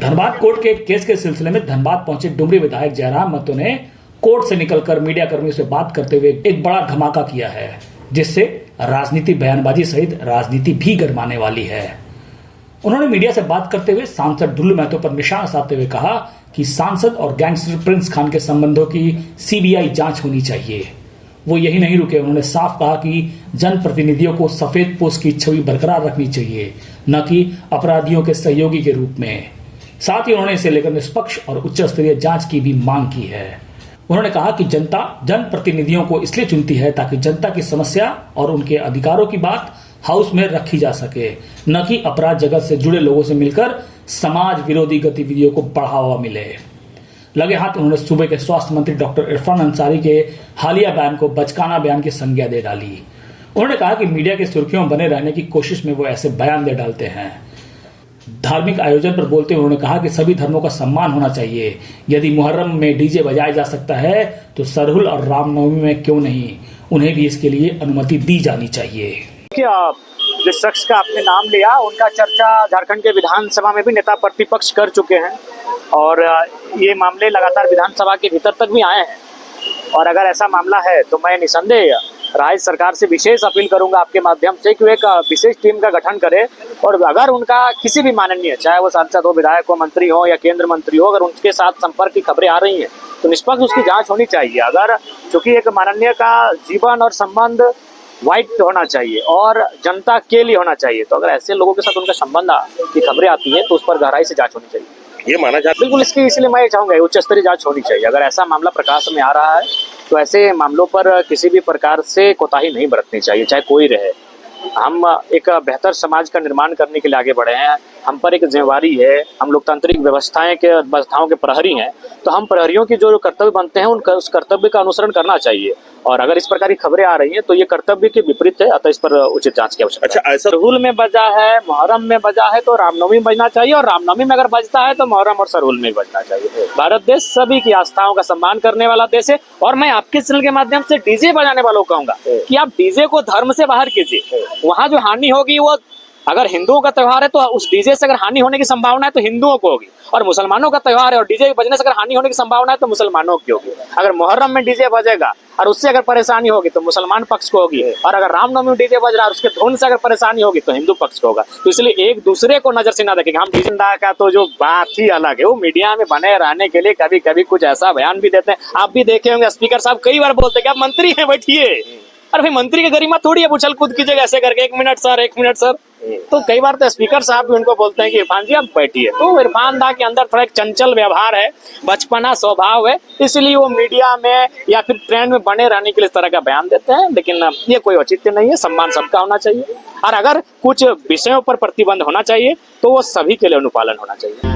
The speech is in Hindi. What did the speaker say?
धनबाद कोर्ट के एक केस के सिलसिले में धनबाद पहुंचे डुमरी विधायक जयराम महतो ने कोर्ट से निकलकर मीडिया कर्मियों से बात करते हुए एक बड़ा धमाका किया है, जिससे राजनीति बयानबाजी सहित राजनीति भी गरमाने वाली है। उन्होंने मीडिया से बात करते हुए सांसद ढुल्लू महतो पर निशाना साधते हुए कहा कि सांसद और गैंगस्टर प्रिंस खान के संबंधों की सीबीआई जांच होनी चाहिए। वो यही नहीं रुके, उन्होंने साफ कहा कि जनप्रतिनिधियों को सफेद पोस्ट की छवि बरकरार रखनी चाहिए, न कि अपराधियों के सहयोगी के रूप में। साथ ही उन्होंने इसे लेकर निष्पक्ष और उच्च स्तरीय जांच की भी मांग की है। उन्होंने कहा कि जनता जनप्रतिनिधियों को इसलिए चुनती है ताकि जनता की समस्या और उनके अधिकारों की बात हाउस में रखी जा सके, न कि अपराध जगत से जुड़े लोगों से मिलकर समाज विरोधी गतिविधियों को बढ़ावा मिले। लगे हाथ उन्होंने सूबे के स्वास्थ्य मंत्री डॉक्टर इरफान अंसारी के हालिया बयान को बचकाना बयान की संज्ञा दे डाली। उन्होंने कहा कि मीडिया की सुर्खियों में बने रहने की कोशिश में वो ऐसे बयान दे डालते हैं। धार्मिक आयोजन पर बोलते हुए उन्होंने कहा कि सभी धर्मों का सम्मान होना चाहिए। यदि मुहर्रम में डीजे बजाया जा सकता है तो सरहुल और रामनवमी में क्यों नहीं, उन्हें भी इसके लिए अनुमति दी जानी चाहिए। जिस शख्स का आपने नाम लिया उनका चर्चा झारखंड के विधानसभा में भी नेता प्रतिपक्ष कर चुके हैं और ये मामले लगातार विधानसभा के भीतर तक भी आए हैं। और अगर ऐसा मामला है तो मैं निसंदेह राज्य सरकार से विशेष अपील करूंगा आपके माध्यम से कि एक विशेष टीम का गठन करे और अगर उनका किसी भी माननीय, चाहे वो सांसद हो, विधायक हो, मंत्री हो या केंद्र मंत्री हो, अगर उनके साथ संपर्क की खबरें आ रही हैं तो निष्पक्ष उसकी जांच होनी चाहिए। अगर चूंकि एक माननीय का जीवन और संबंध वाइट होना चाहिए और जनता के लिए होना चाहिए, तो अगर ऐसे लोगों के साथ उनका संबंध की खबरें आती है तो उस पर गहराई से जांच होनी चाहिए, ये माना जाए। बिल्कुल, इसकी इसलिए मैं चाहूंगा उच्च स्तरीय जांच होनी चाहिए। अगर ऐसा मामला प्रकाश में आ रहा है तो ऐसे मामलों पर किसी भी प्रकार से कोताही नहीं बरतनी चाहिए, चाहे कोई रहे। हम एक बेहतर समाज का निर्माण करने के लिए आगे बढ़े हैं, हम पर एक जिम्मेवारी है, हम लोकतांत्रिक व्यवस्थाओं के प्रहरी हैं, तो हम प्रहरियों की जो कर्तव्य बनते हैं उस कर्तव्य का अनुसरण करना चाहिए। और अगर इस प्रकार की खबरें आ रही हैं तो ये कर्तव्य के विपरीत है, अतः इस पर उचित जांच की आवश्यकता है। अच्छा, ऐसा सरहुल में बजा है, मुहर्रम में बजा है तो रामनवमी में बजना चाहिए, और रामनवमी में अगर बजता है तो मुहर्रम और सरहुल में बजना चाहिए। भारत देश सभी की आस्थाओं का सम्मान करने वाला देश है और मैं आपके चैनल के माध्यम से डीजे बजाने वालों को कहूंगा कि आप डीजे को धर्म से बाहर कीजिए। वहाँ जो हानि होगी वो, अगर हिंदुओं का त्योहार है तो उस डीजे से अगर हानि होने की संभावना है तो हिंदुओं को होगी, और मुसलमानों का त्योहार है और डीजे बजने से अगर हानि होने की संभावना है तो मुसलमानों की होगी। अगर मुहर्रम में डीजे बजेगा और उससे अगर परेशानी होगी तो मुसलमान पक्ष को होगी, और अगर रामनवमी में डीजे बज रहा है और उसके धुन से अगर परेशानी होगी तो हिंदू पक्ष को होगा। तो इसलिए एक दूसरे को नजर से ना देखेंगे। हम डीजे का तो जो बात ही अलग है, वो मीडिया में बने रहने के लिए कभी कभी कुछ ऐसा बयान भी देते हैं। आप भी देखे होंगे स्पीकर साहब कई बार बोलते हैं कि आप मंत्री हैं, बैठिए। अरे भाई, मंत्री की गरिमा थोड़ी है उछल कूद कीजिएगा ऐसे करके, 1 मिनट सर, 1 मिनट सर। तो कई बार तो स्पीकर साहब भी उनको बोलते हैं कि इरफान जी आप बैठिए। तो इरफान दा के अंदर थोड़ा एक चंचल व्यवहार है, बचपना स्वभाव है, इसलिए वो मीडिया में या फिर ट्रेंड में बने रहने के लिए इस तरह का बयान देते हैं। लेकिन ये कोई औचित्य नहीं है, सम्मान सबका होना चाहिए, और अगर कुछ विषयों पर प्रतिबंध होना चाहिए तो वो सभी के लिए अनुपालन होना चाहिए।